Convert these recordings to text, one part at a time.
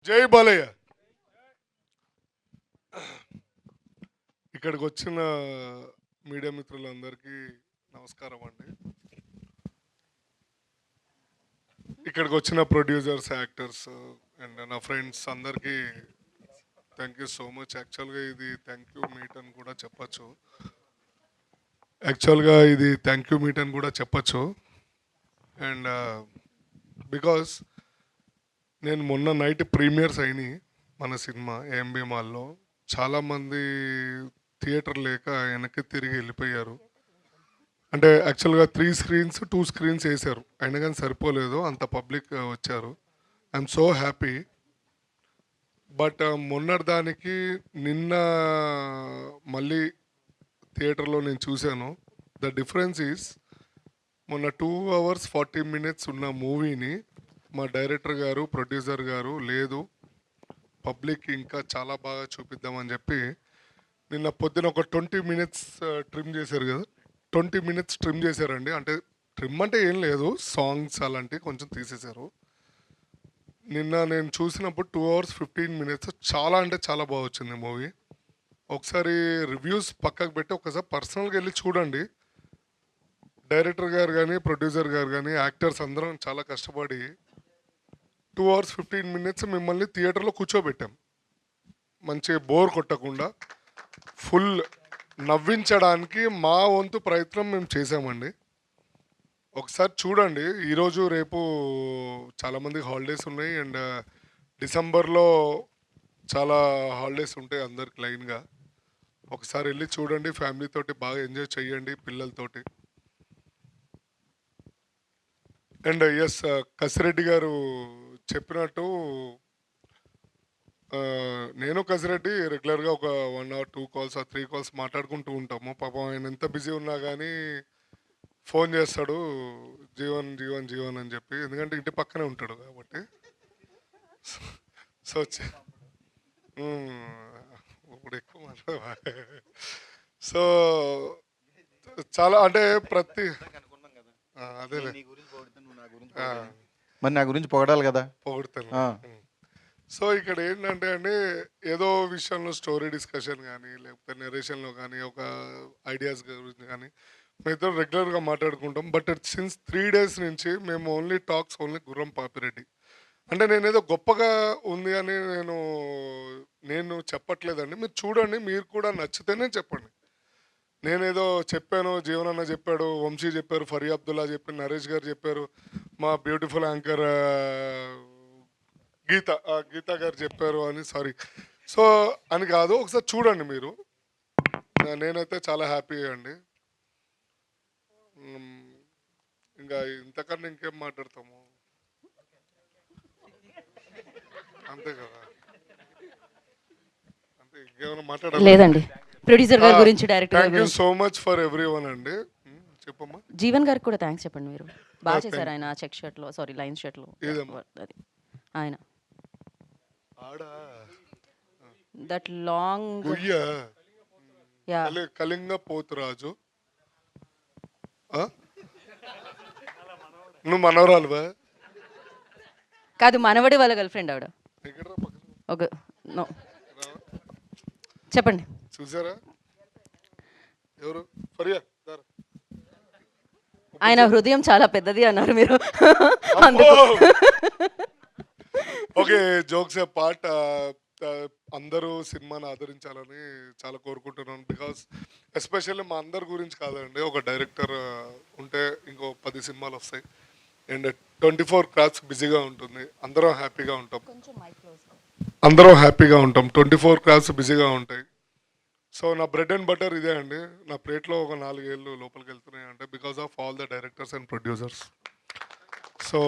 జై బాలయ్య. ఇక్కడికి వచ్చిన మీడియా మిత్రులందరికీ నమస్కారం అండి. ఇక్కడికి వచ్చిన ప్రొడ్యూసర్స్, యాక్టర్స్ అండ్ నా ఫ్రెండ్స్ అందరికీ థ్యాంక్ యూ సో మచ్. యాక్చువల్గా ఇది థ్యాంక్ యూ మీట్ అని కూడా చెప్పచ్చు. అండ్ బికాస్ నేను మొన్న నైట్ ప్రీమియర్స్ అయినాయి మన సినిమా ఏఎంబి మాల్లో. చాలామంది థియేటర్ లేక వెనక్కి తిరిగి వెళ్ళిపోయారు. అంటే యాక్చువల్గా 3 స్క్రీన్స్ 2 స్క్రీన్స్ వేశారు, అయినా కానీ సరిపోలేదు, అంత పబ్లిక్ వచ్చారు. I'm so happy. బట్ మొన్నటిదానికి నిన్న మళ్ళీ థియేటర్లో నేను చూశాను. ద డిఫరెన్స్ ఈస్ మొన్న 2 hours 40 minutes ఉన్న మూవీని మా డైరెక్టర్ గారు, ప్రొడ్యూసర్ గారు లేదు పబ్లిక్ ఇంకా చాలా బాగా చూపిద్దామని చెప్పి నిన్న పొద్దున ఒక 20 minutes ట్రిమ్ చేశారు కదా. 20 minutes ట్రిమ్ చేశారండి. అంటే ట్రిమ్ అంటే ఏం లేదు, సాంగ్స్ అలాంటివి కొంచెం తీసేశారు. నిన్న నేను చూసినప్పుడు 2 hours 15 minutes చాలా అంటే చాలా బాగా వచ్చింది మూవీ. ఒకసారి రివ్యూస్ పక్కకు పెట్టి ఒకసారి పర్సనల్గా వెళ్ళి చూడండి. డైరెక్టర్ గారు కానీ, ప్రొడ్యూసర్ గారు కానీ, యాక్టర్స్ అందరం చాలా కష్టపడి 2 hours 15 minutes మిమ్మల్ని థియేటర్లో కూర్చోబెట్టాం. మంచి బోర్ కొట్టకుండా ఫుల్ నవ్వించడానికి మా వంతు ప్రయత్నం మేము చేసామండి. ఒకసారి చూడండి. ఈరోజు రేపు చాలామందికి హాలిడేస్ ఉన్నాయి అండ్ డిసెంబర్లో చాలా హాలిడేస్ ఉంటాయి అందరికి లైన్గా. ఒకసారి వెళ్ళి చూడండి, ఫ్యామిలీతోటి బాగా ఎంజాయ్ చేయండి, పిల్లలతోటి. అండ్ ఎస్, కసిరెడ్డి గారు చెప్పినట్టు నేను కసిరెడ్డి రెగ్యులర్గా ఒక 1 or 2 calls or 3 calls మాట్లాడుకుంటూ ఉంటాము. పాపం ఆయన ఎంత బిజీ ఉన్నా కానీ ఫోన్ చేస్తాడు, జీవన్ జీవన్ జీవన్ అని చెప్పి, ఎందుకంటే ఇంటి పక్కనే ఉంటాడు కాబట్టి. సో ఇప్పుడు ఎక్కువ మాట్లాడ. సో చాలా అంటే ప్రతి అదేలే మరి నా గురించి పొగడాలి కదా. పొగుడుతాను. సో ఇక్కడ ఏంటంటే అండి, ఏదో విషయంలో స్టోరీ డిస్కషన్ కానీ లేకపోతే నెరేషన్లో కానీ ఒక ఐడియాస్ గురించి కానీ మేమిద్దరం రెగ్యులర్గా మాట్లాడుకుంటాం. బట్ సిన్స్ 3 days నుంచి మేము ఓన్లీ గుర్రం పాపిరెడ్డి. అంటే నేనేదో గొప్పగా ఉంది అని నేను చెప్పట్లేదండి. మీరు చూడండి, మీరు కూడా నచ్చితేనే చెప్పండి. నేనేదో చెప్పాను, జీవనన్న చెప్పాడు, వంశీ చెప్పారు, ఫరీ అబ్దుల్లా చెప్పారు, నరేష్ గారు చెప్పారు, మా బ్యూటిఫుల్ యాంకర్ గీత గారు చెప్పారు అని, సారీ, సో అని కాదు. ఒకసారి చూడండి మీరు. నేనైతే చాలా హ్యాపీ అండి. ఇంకా ఇంతకన్నా ఇంకేం మాట్లాడతాము, అంతే కదా. అంతే, ఇంకేమైనా మాట్లాడాలి లేదండి. ప్రొడ్యూసర్ గారి గురించి, డైరెక్టర్ గారి థ్యాంక్ యూ గురించి, సో మచ్ ఫర్ ఎవ్రీవన్ అండి. చెప్పమ్మా. జీవన్ గారికి కూడా థ్యాంక్స్ చెప్పండి. మీరు బాగా చేశారు. ఆయన చెక్ షర్ట్ లో, సారీ లైన్ షర్ట్ లో, అది ఆయన దట్ లాంగ్ యా కళింగ పోతురాజు. నువ్వు మనవరాలువా? కాదు, మనవడి వాళ్ళ గర్ల్ ఫ్రెండ్ ఆవిడ. ఒక నో చెప్పండి. చూసారా ఎవరు? ఫరియా ఆయన హృదయం చాలా పెద్దది అన్నారు మీరు. అందుకు ఓకే, జోక్స్ ఏ పార్ట్. అందరూ సినిమాని ఆదరించాలని చాలా కోరుకుంటున్నాను. బికాస్ ఎస్పెషల్లీ మా అందరి గురించి కాదండి, ఒక డైరెక్టర్ ఉంటే ఇంకో 10 సినిమాలు వస్తాయి అండ్ 24 crafts బిజీగా ఉంటుంది. అందరం హ్యాపీగా ఉంటాం. 24 crafts బిజీగా ఉంటాయి. సో నా బ్రెడ్ అండ్ బటర్ ఇదే అండి. నా ప్లేట్లో ఒక 4 ఏళ్ళు లోపలికి వెళ్తున్నాయి అంటే because of all the directors and producers. So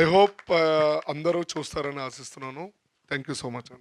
I hope అందరూ చూస్తారని ఆశిస్తున్నాను. థ్యాంక్ యూ సో మచ్ అండి.